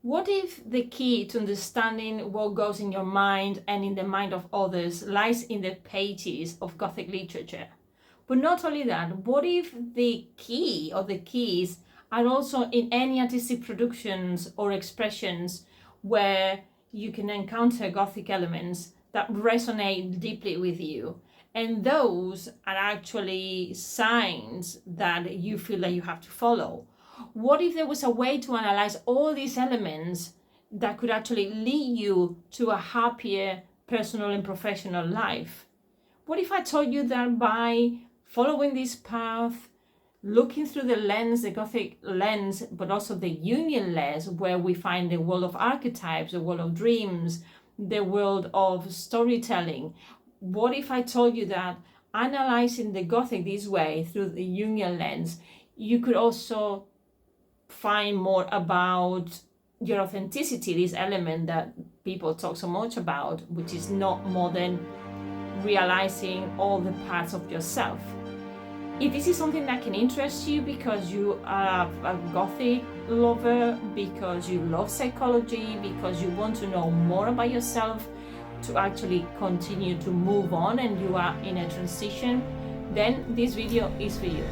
What if the key to understanding what goes in your mind and in the mind of others lies in the pages of Gothic literature? But not only that, what if the key or the keys are also in any artistic productions or expressions where you can encounter Gothic elements that resonate deeply with you? And those are actually signs that you feel that you have to follow. What if there was a way to analyze all these elements that could actually lead you to a happier personal and professional life? What if I told you that by following this path, looking through the lens, the Gothic lens, but also the Jungian lens, where we find the world of archetypes, the world of dreams, the world of storytelling, what if I told you that analyzing the Gothic this way through the Jungian lens, you could also find more about your authenticity, this element that people talk so much about, which is not more than realizing all the parts of yourself. If this is something that can interest you because you are a Gothic lover, because you love psychology, because you want to know more about yourself, to actually continue to move on and you are in a transition, then this video is for you.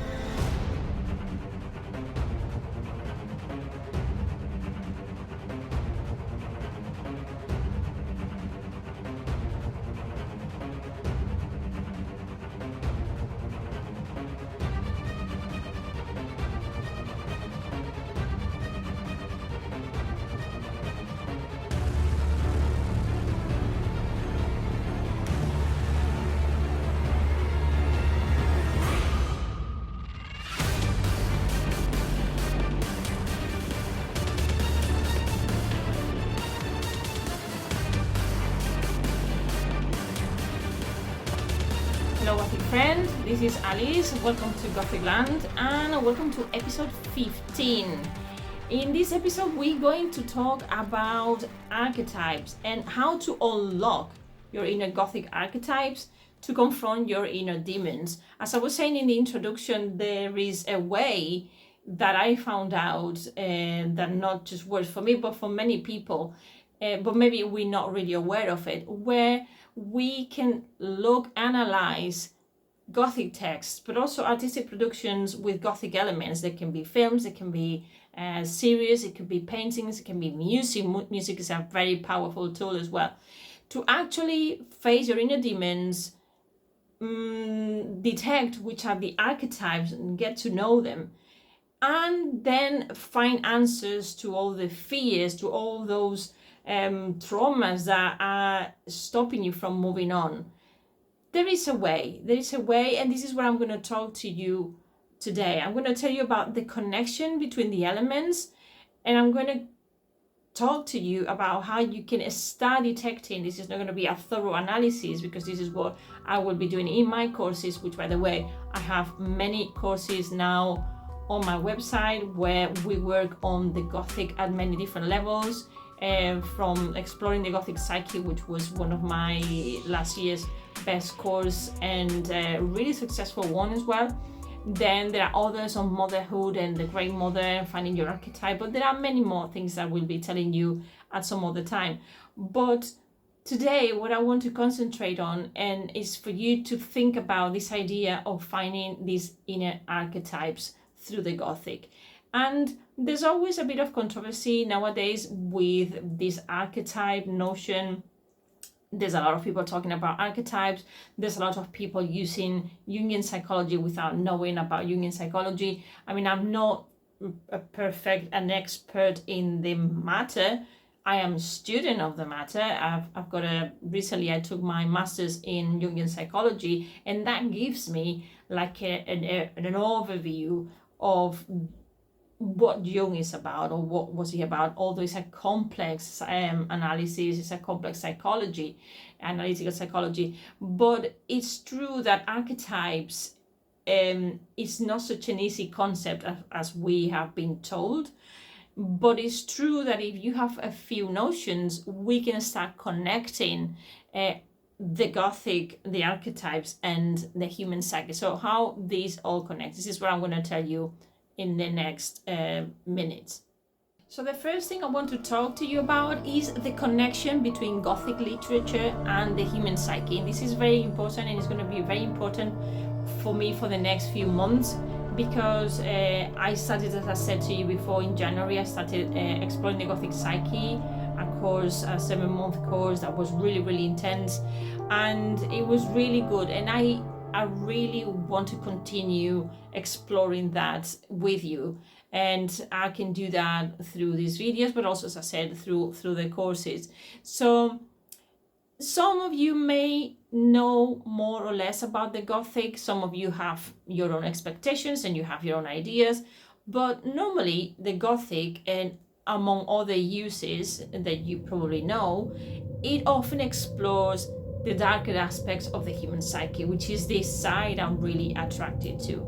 Hello Gothic friend, this is Alice, welcome to Gothic Land and welcome to episode 15. In this episode we're going to talk about archetypes and how to unlock your inner Gothic archetypes to confront your inner demons. As I was saying in the introduction, there is a way that I found out that not just works for me but for many people, but maybe we're not really aware of it, where we can look, analyze Gothic texts, but also artistic productions with Gothic elements. They can be films, it can be series, it could be paintings, it can be music. Music is a very powerful tool as well to actually face your inner demons, detect which are the archetypes and get to know them, and then find answers to all the fears, to all those traumas that are stopping you from moving on. There is a way, and this is what I'm going to talk to you today. I'm going to tell you about the connection between the elements, and I'm going to talk to you about how you can start detecting. This is not going to be a thorough analysis because this is what I will be doing in my courses, which by the way, I have many courses now on my website where we work on the Gothic at many different levels. From exploring the Gothic Psyche, which was one of my last year's best course and really successful one as well. Then there are others on motherhood and the great mother, finding your archetype, but there are many more things that I will be telling you at some other time. But today what I want to concentrate on and is for you to think about this idea of finding these inner archetypes through the Gothic. And there's always a bit of controversy nowadays with this archetype notion. There's a lot of people talking about archetypes. There's a lot of people using Jungian psychology without knowing about Jungian psychology. I mean, I'm not an expert in the matter. I am a student of the matter. Recently I took my master's in Jungian psychology, and that gives me like an overview of what Jung is about, or what was he about, although it's a complex analysis, it's a complex psychology, analytical psychology. But it's true that archetypes is not such an easy concept as we have been told. But it's true that if you have a few notions, we can start connecting the Gothic, the archetypes, and the human psyche. So how these all connect, this is what I'm going to tell you in the next minutes. So the first thing I want to talk to you about is the connection between Gothic literature and the human psyche. And this is very important, and it's going to be very important for me for the next few months, because I started, as I said to you before, in January, I started exploring the Gothic psyche, a course, a 7-month course that was really, really intense, and it was really good. And I really want to continue exploring that with you. And I can do that through these videos, but also, as I said, through the courses. So some of you may know more or less about the Gothic. Some of you have your own expectations and you have your own ideas. But normally the Gothic, and among other uses that you probably know, it often explores the darker aspects of the human psyche, which is this side I'm really attracted to.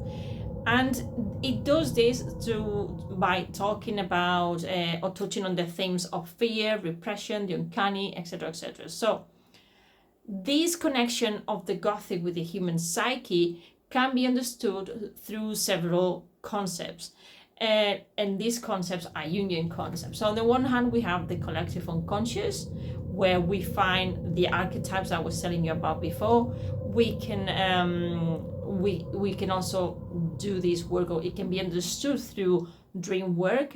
And it does this by talking about or touching on the themes of fear, repression, the uncanny, etc., etc. So this connection of the Gothic with the human psyche can be understood through several concepts. And these concepts are Jungian concepts. So on the one hand, we have the collective unconscious, where we find the archetypes I was telling you about before. We can also do this work, or it can be understood through dream work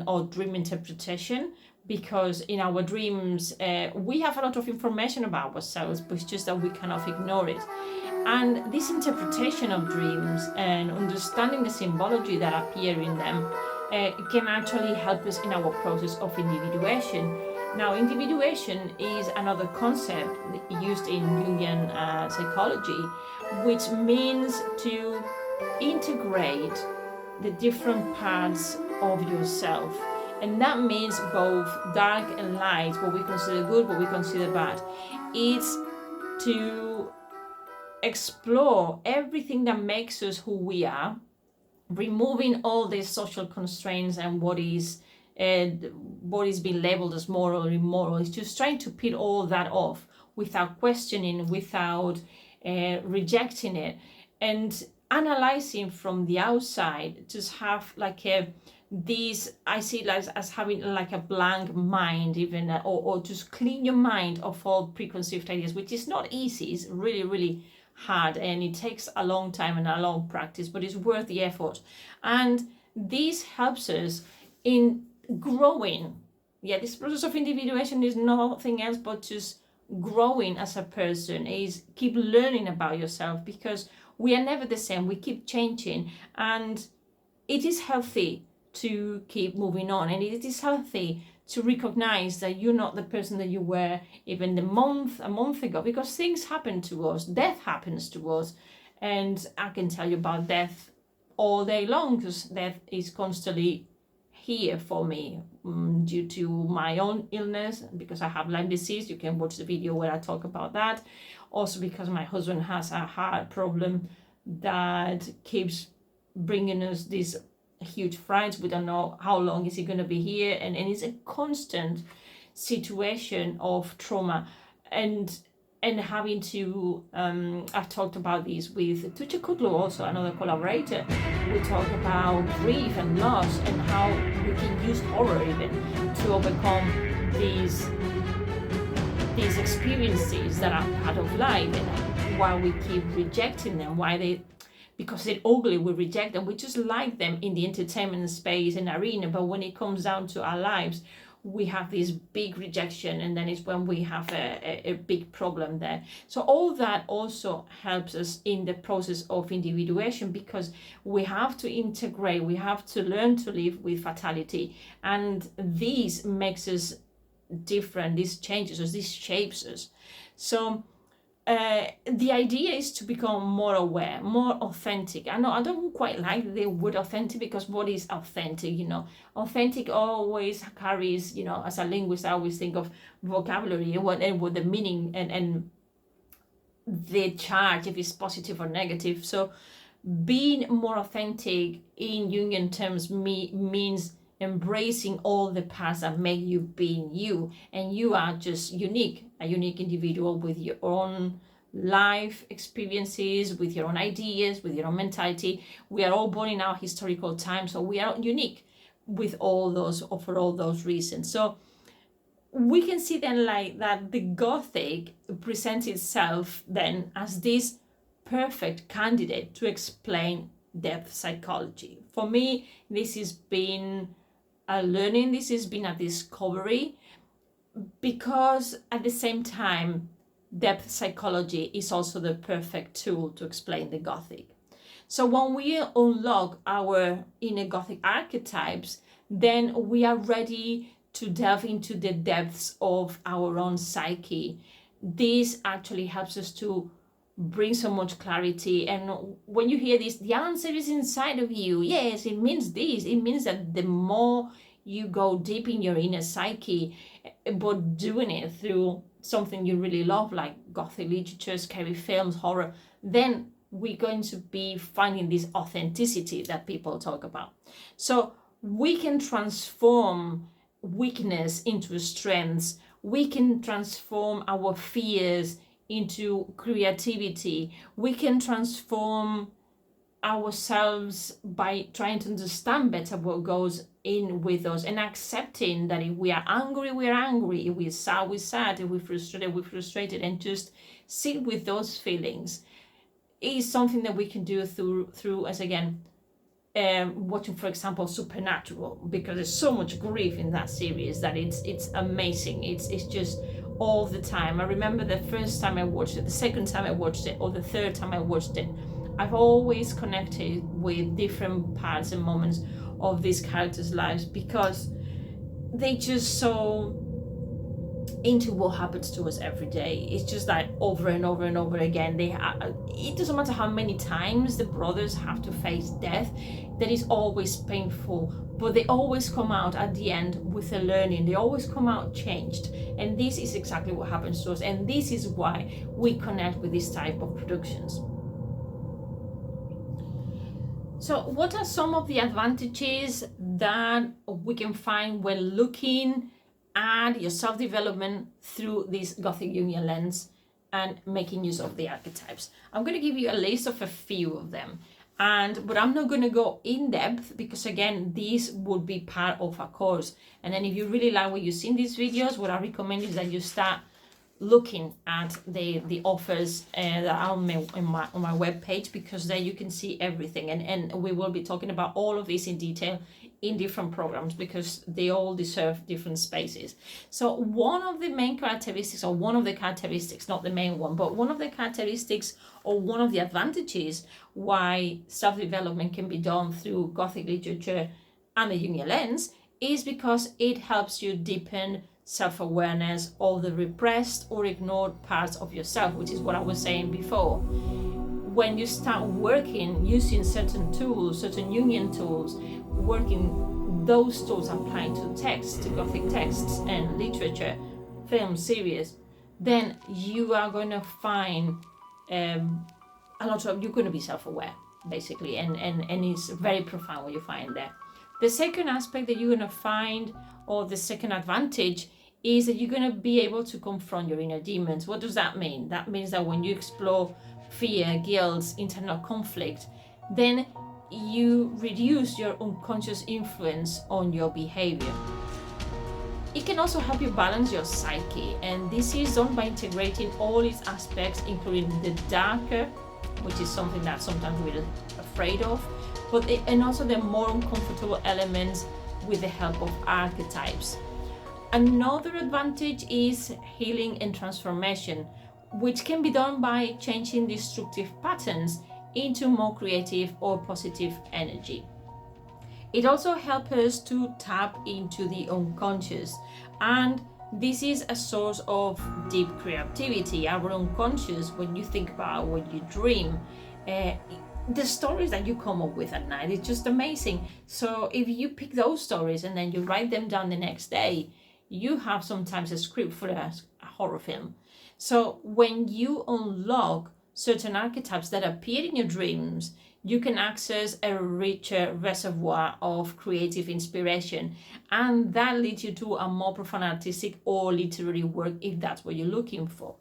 or dream interpretation, because in our dreams we have a lot of information about ourselves, but it's just that we cannot ignore it. And this interpretation of dreams and understanding the symbology that appear in them can actually help us in our process of individuation. Now, individuation is another concept used in Jungian psychology, which means to integrate the different parts of yourself. And that means both dark and light, what we consider good, what we consider bad. It's to explore everything that makes us who we are, removing all these social constraints and what is being labeled as moral or immoral. It's just trying to peel all that off without questioning, without rejecting it, and analyzing from the outside. Just have like I see it as having like a blank mind, even, or just clean your mind of all preconceived ideas, which is not easy. It's really, really hard, and it takes a long time and a long practice, but it's worth the effort. And this helps us in growing. This process of individuation is nothing else but just growing as a person, is keep learning about yourself, because we are never the same. We keep changing, and it is healthy to keep moving on, and it is healthy to recognize that you're not the person that you were even a month ago, because things happen to us, death happens to us, and I can tell you about death all day long, because death is constantly here for me due to my own illness, because I have Lyme disease. You can watch the video where I talk about that. Also because my husband has a heart problem that keeps bringing us these huge frights. We don't know how long is he going to be here, and it's a constant situation of trauma, and having to I've talked about this with Tucci Kutlu, also another collaborator. We talk about grief and loss, and how we can use horror even to overcome these experiences that are part of life, and why we keep rejecting them, because they're ugly, we reject them. We just like them in the entertainment space and arena, but when it comes down to our lives, we have this big rejection, and then it's when we have a big problem there. So all that also helps us in the process of individuation, because we have to integrate, we have to learn to live with fatality, and this makes us different, this changes us, this shapes us. So the idea is to become more aware, more authentic. I know I don't quite like the word authentic, because what is authentic? Authentic always carries, as a linguist, I always think of vocabulary and what the meaning and the charge, if it's positive or negative. So being more authentic in Jungian terms means embracing all the parts that make you being you, and you are just unique, a unique individual with your own life experiences, with your own ideas, with your own mentality. We are all born in our historical time, so we are unique. with all those, or for all those reasons. So we can see then like that the Gothic presents itself then as this perfect candidate to explain depth psychology. For me, this has been a learning, this has been a discovery, because at the same time, depth psychology is also the perfect tool to explain the Gothic. So when we unlock our inner Gothic archetypes, then we are ready to delve into the depths of our own psyche. This actually helps us to bring so much clarity. And when you hear this, the answer is inside of you. Yes, it means this. It means that the more you go deep in your inner psyche, but doing it through something you really love, like Gothic literature, scary films, horror, then we're going to be finding this authenticity that people talk about. So we can transform weakness into strengths. We can transform our fears into creativity. We can transform ourselves by trying to understand better what goes in with us, and accepting that if we are angry, we're angry, if we're sad, we're sad, if we're frustrated, we're frustrated, and just sit with those feelings is something that we can do through as again watching, for example, Supernatural, because there's so much grief in that series that it's amazing. It's just all the time. I remember the first time I watched it, the second time I watched it, or the third time I watched it, I've always connected with different parts and moments of these characters' lives, because they just so into what happens to us every day. It's just like over and over and over again. It doesn't matter how many times the brothers have to face death, that is always painful, but they always come out at the end with a learning. They always come out changed, and this is exactly what happens to us, and this is why we connect with this type of productions. So what are some of the advantages that we can find when looking at your self-development through this Gothic-Jungian lens and making use of the archetypes? I'm going to give you a list of a few of them, but I'm not going to go in depth, because again, this would be part of a course. And then if you really like what you see in these videos, what I recommend is that you start looking at the offers that are on my webpage, because there you can see everything, and we will be talking about all of this in detail in different programs, because they all deserve different spaces. So one of the main characteristics, or one of the characteristics, not the main one, but one of the characteristics or one of the advantages why self-development can be done through Gothic literature and the Jungian lens is because it helps you deepen self-awareness of the repressed or ignored parts of yourself, which is what I was saying before. When you start working using certain tools, certain Jungian tools, working those tools applying to texts, to Gothic texts and literature, film, series, then you are going to find you're going to be self-aware, basically, and it's very profound what you find there. The second aspect that you're going to find, or the second advantage, is that you're going to be able to confront your inner demons. What does that mean? That means that when you explore fear, guilt, internal conflict, then you reduce your unconscious influence on your behavior. It can also help you balance your psyche, and this is done by integrating all its aspects, including the darker, which is something that sometimes we're afraid of, and also the more uncomfortable elements with the help of archetypes. Another advantage is healing and transformation, which can be done by changing destructive patterns into more creative or positive energy. It also helps us to tap into the unconscious, and this is a source of deep creativity. Our unconscious, when you think about what you dream, the stories that you come up with at night, it's just amazing. So if you pick those stories and then you write them down the next day, you have sometimes a script for a horror film. So when you unlock certain archetypes that appear in your dreams, you can access a richer reservoir of creative inspiration, and that leads you to a more profound artistic or literary work if that's what you're looking for.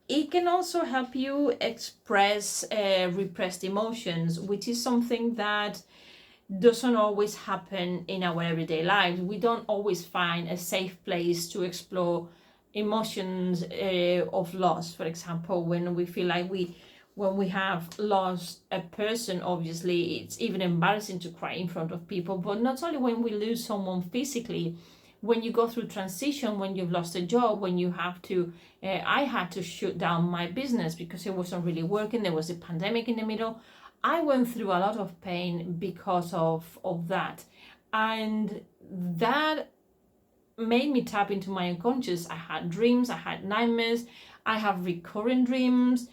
It can also help you express repressed emotions, which is something that doesn't always happen in our everyday lives. We don't always find a safe place to explore emotions of loss. For example, when we feel like when we have lost a person, obviously it's even embarrassing to cry in front of people. But not only when we lose someone physically, when you go through transition, when you've lost a job, when you have to, I had to shut down my business because it wasn't really working. There was a pandemic in the middle. I went through a lot of pain because of that. And that made me tap into my unconscious. I had dreams, I had nightmares, I have recurring dreams.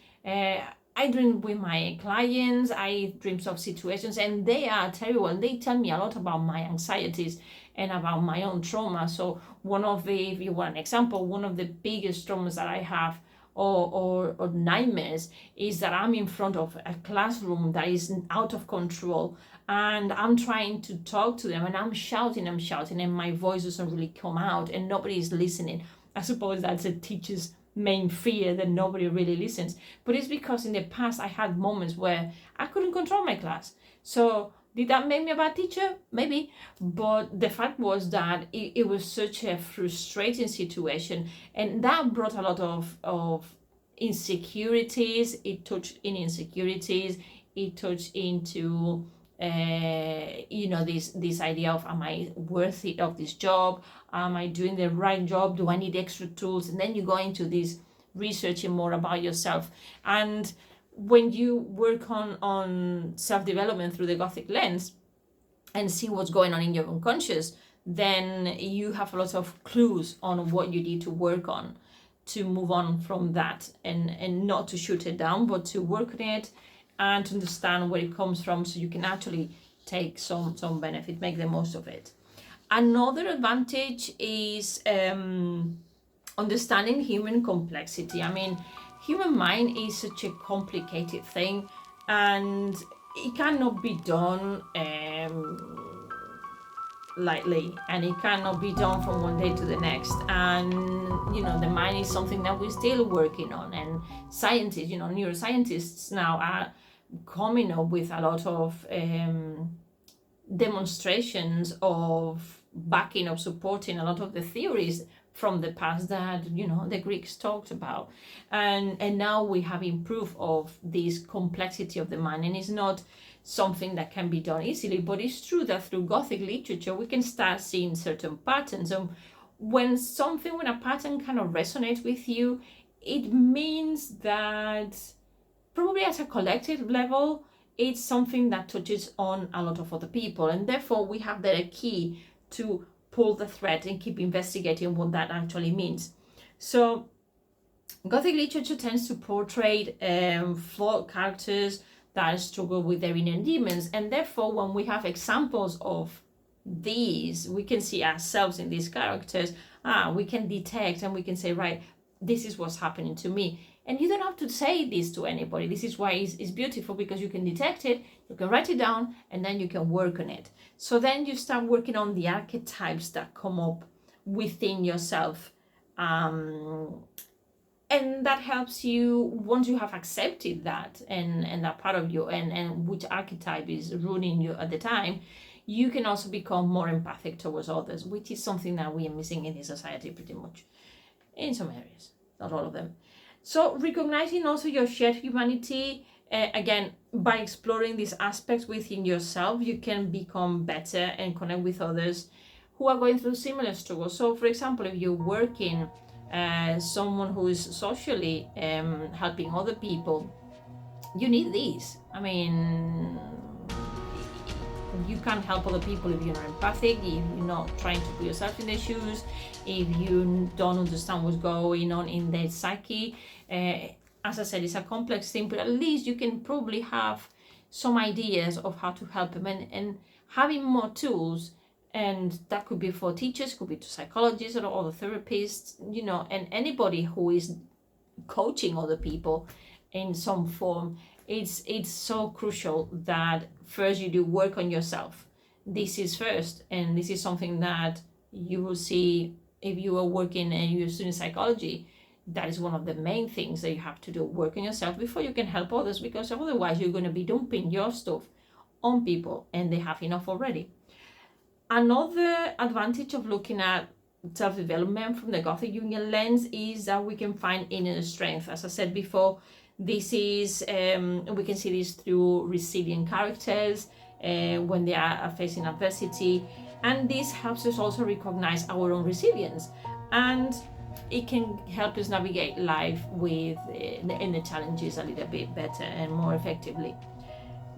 I dream with my clients, I dream of situations, and they are terrible, and they tell me a lot about my anxieties and about my own trauma. So if you want an example, one of the biggest traumas that I have or nightmares is that I'm in front of a classroom that is out of control, and I'm trying to talk to them, and I'm shouting, and my voice doesn't really come out, and nobody is listening. I suppose that's a teacher's main fear, that nobody really listens. But it's because in the past I had moments where I couldn't control my class. So did that make me a bad teacher? Maybe. But the fact was that it was such a frustrating situation, and that brought a lot of insecurities. It touched in insecurities. It touched into this idea of, am I worthy of this job? Am I doing the right job? Do I need extra tools? And then you go into this researching more about yourself. And when you work on self-development through the Gothic lens and see what's going on in your unconscious, then you have a lot of clues on what you need to work on to move on from that, and not to shoot it down, but to work on it and to understand where it comes from, so you can actually take some benefit, make the most of it. Another advantage is understanding human complexity. I mean, human mind is such a complicated thing, and it cannot be done lightly, and it cannot be done from one day to the next. And the mind is something that we're still working on, and scientists, neuroscientists now are coming up with a lot of demonstrations of backing, of supporting a lot of the theories from the past that the Greeks talked about, and now we have proof of this complexity of the mind. And it's not something that can be done easily, but it's true that through Gothic literature we can start seeing certain patterns. And when a pattern kind of resonates with you, it means that probably at a collective level it's something that touches on a lot of other people, and therefore we have the key to pull the thread and keep investigating what that actually means. So Gothic literature tends to portray flawed characters that struggle with their inner demons, and therefore when we have examples of these, we can see ourselves in these characters. We can detect, and we can say, right, this is what's happening to me. And you don't have to say this to anybody. This is why it's beautiful, because you can detect it, you can write it down, and then you can work on it. So then you start working on the archetypes that come up within yourself. And that helps you, once you have accepted that and that part of you, and which archetype is ruling you at the time, you can also become more empathic towards others, which is something that we are missing in this society pretty much, in some areas, not all of them. So recognizing also your shared humanity, again, by exploring these aspects within yourself, you can become better and connect with others who are going through similar struggles. So for example, if you're working someone who is socially helping other people, you need these. I mean, you can't help other people if you're not empathic, if you're not trying to put yourself in their shoes, if you don't understand what's going on in their psyche. As I said, it's a complex thing, but at least you can probably have some ideas of how to help them, and having more tools. And that could be for teachers, could be to psychologists or other therapists, and anybody who is coaching other people in some form. It's so crucial that first you do work on yourself. This is first, and this is something that you will see if you are working and you're studying psychology. That is one of the main things that you have to do, work on yourself before you can help others, because otherwise you're going to be dumping your stuff on people, and they have enough already. Another advantage of looking at self-development from the Gothic-Jungian lens is that we can find inner strength. As I said before, this is we can see this through resilient characters when they are facing adversity, and this helps us also recognize our own resilience, and it can help us navigate life with the challenges a little bit better and more effectively.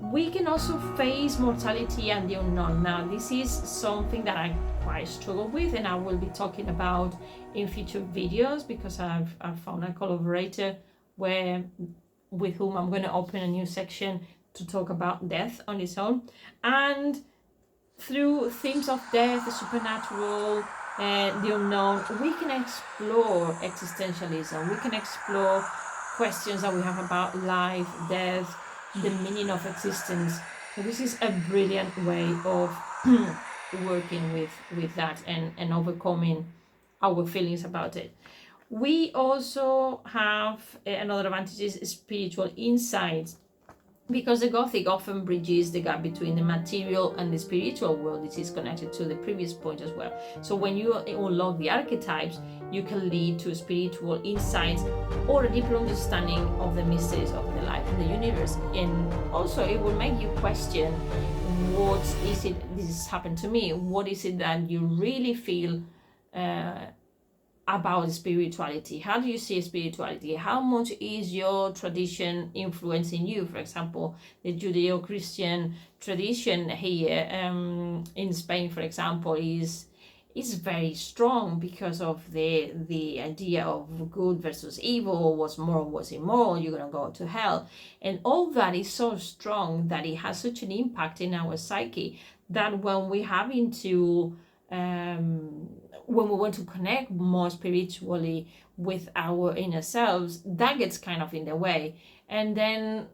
We can also face mortality and the unknown. Now, this is something that I quite struggle with, and I will be talking about in future videos, because I've found a collaborator with whom I'm going to open a new section to talk about death on its own. And through themes of death, the supernatural, the unknown, we can explore existentialism. We can explore questions that we have about life, death, the meaning of existence. So this is a brilliant way of working with that and overcoming our feelings about it. We also have another advantage is spiritual insights, because the Gothic often bridges the gap between the material and the spiritual world. This is connected to the previous point as well. So when you unlock the archetypes, you can lead to spiritual insights or a deeper understanding of the mysteries of the life and the universe. And also it will make you question, what is it, this has happened to me, what is it that you really feel about spirituality? How do you see spirituality? How much is your tradition influencing you? For example, the Judeo-Christian tradition here in Spain, for example, is very strong because of the idea of good versus evil, what's moral, what's immoral, you're going to go to hell. And all that is so strong that it has such an impact in our psyche that when we having to when we want to connect more spiritually with our inner selves, that gets kind of in the way. And then,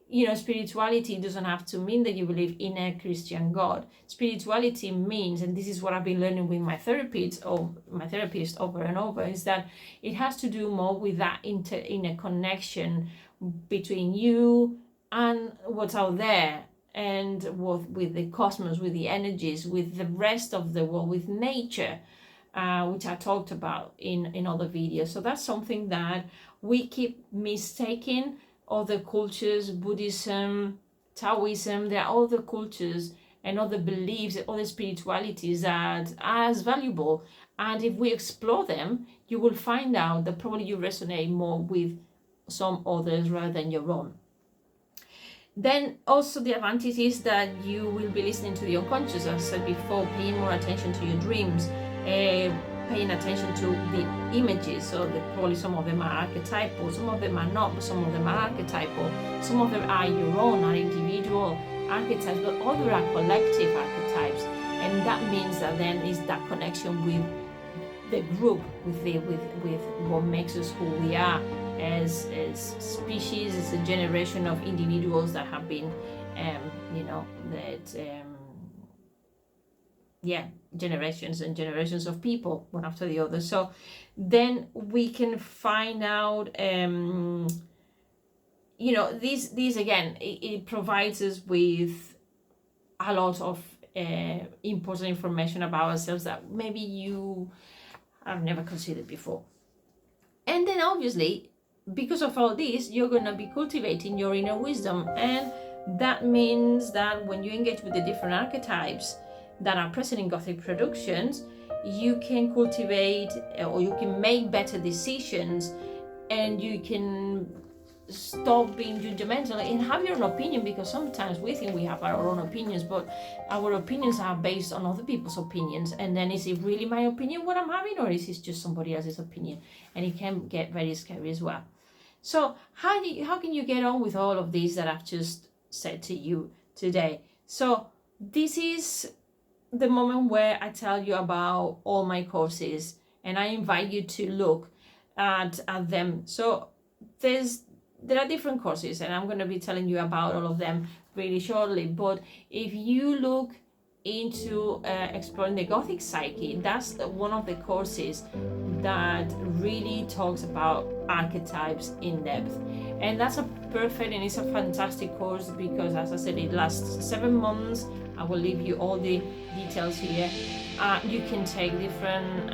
you know, spirituality doesn't have to mean that you believe in a Christian God. Spirituality means, and this is what I've been learning with my therapist over and over, is that it has to do more with that inner connection between you and what's out there, and with the cosmos, with the energies, with the rest of the world, with nature, which I talked about in other videos. So that's something that we keep mistaking. Other cultures, Buddhism, Taoism, there are other cultures and other beliefs, other spiritualities that are as valuable. And if we explore them, you will find out that probably you resonate more with some others rather than your own. Then also the advantage is that you will be listening to the unconscious, as I said before, paying more attention to your dreams, paying attention to the images. So probably some of them are archetypal, some of them are not, but some of them are archetypal. Some of them are your own, are individual archetypes, but others are collective archetypes. And that means that then is that connection with the group, with what makes us who we are as species, as a generation of individuals that have been, generations and generations of people, one after the other. So then we can find out, this again, it provides us with a lot of important information about ourselves that maybe you have never considered before. And then obviously, because of all this, you're going to be cultivating your inner wisdom. And that means that when you engage with the different archetypes that are present in Gothic productions, you can cultivate or you can make better decisions, and you can stop being judgmental and have your own opinion, because sometimes we think we have our own opinions, but our opinions are based on other people's opinions. And then is it really my opinion what I'm having, or is it just somebody else's opinion? And it can get very scary as well. So how can you get on with all of these that I've just said to you today? So this is the moment where I tell you about all my courses, and I invite you to look at them. So there are different courses, and I'm going to be telling you about all of them really shortly. But if you look into exploring the Gothic Psyche. That's one of the courses that really talks about archetypes in depth, and that's a perfect and it's a fantastic course because, as I said, it lasts 7 months. I will leave you all the details here. You can take different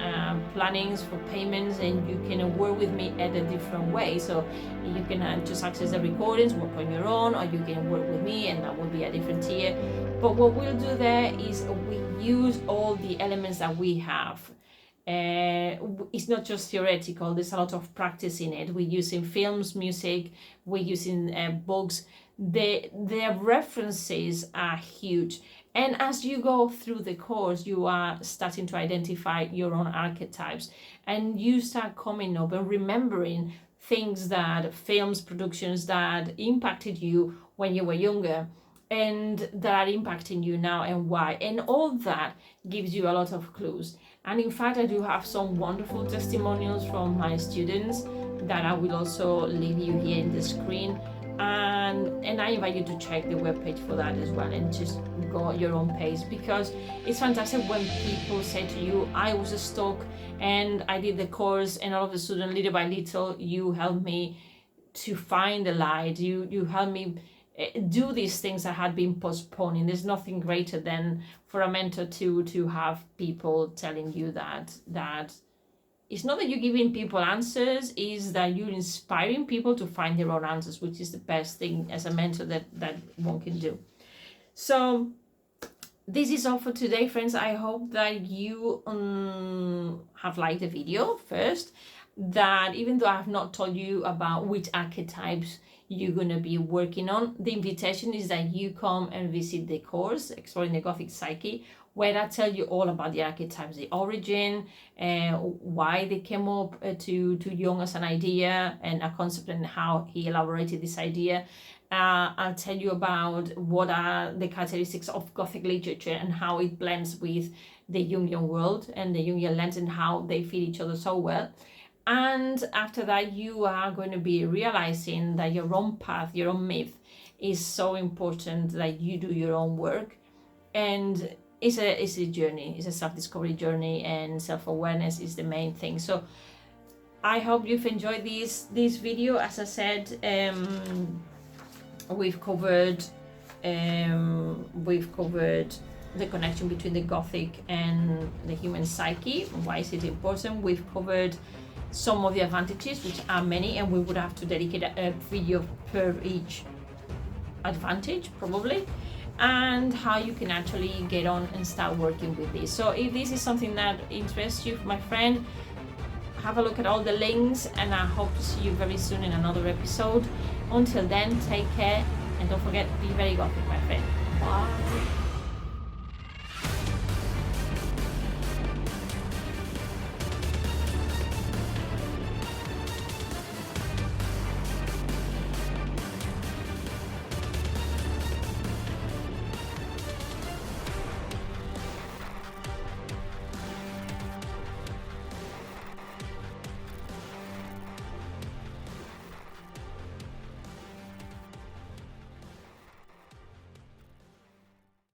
plannings for payments, and you can work with me at a different way. So you can just access the recordings, work on your own, or you can work with me, and that will be a different tier. But what we'll do there is we use all the elements that we have. It's not just theoretical, there's a lot of practice in it. We're using films, music, we're using books. The references are huge. And as you go through the course, you are starting to identify your own archetypes, and you start coming up and remembering things that films, productions that impacted you when you were younger and that are impacting you now, and why. And all that gives you a lot of clues. And in fact, I do have some wonderful testimonials from my students that I will also leave you here in the screen. And I invite you to check the webpage for that as well, and just go at your own pace, because it's fantastic when people say to you, I was stuck and I did the course, and all of a sudden, little by little, you helped me to find the light. You helped me do these things that had been postponing. There's nothing greater than for a mentor to have people telling you that it's not that you're giving people answers, is that you're inspiring people to find their own answers, which is the best thing as a mentor that one can do. So this is all for today, friends. I hope that you have liked the video first, that even though I have not told you about which archetypes you're going to be working on, the invitation is that you come and visit the course, Exploring the Gothic Psyche, where I tell you all about the archetypes, the origin, why they came up to Jung as an idea and a concept, and how he elaborated this idea. I'll tell you about what are the characteristics of Gothic literature and how it blends with the Jungian world and the Jungian lens, and how they fit each other so well. And after that, you are going to be realizing that your own path, your own myth is so important, that you do your own work. And it's a journey, it's a self-discovery journey, and self-awareness is the main thing. So I hope you've enjoyed this video. As I said, we've covered the connection between the Gothic and the human psyche. Why is it important? We've covered some of the advantages, which are many, and we would have to dedicate a video per each advantage probably, and how you can actually get on and start working with this. So if this is something that interests you, my friend, have a look at all the links, and I hope to see you very soon in another episode. Until then, take care, and don't forget, be very Gothic, my friend. Bye.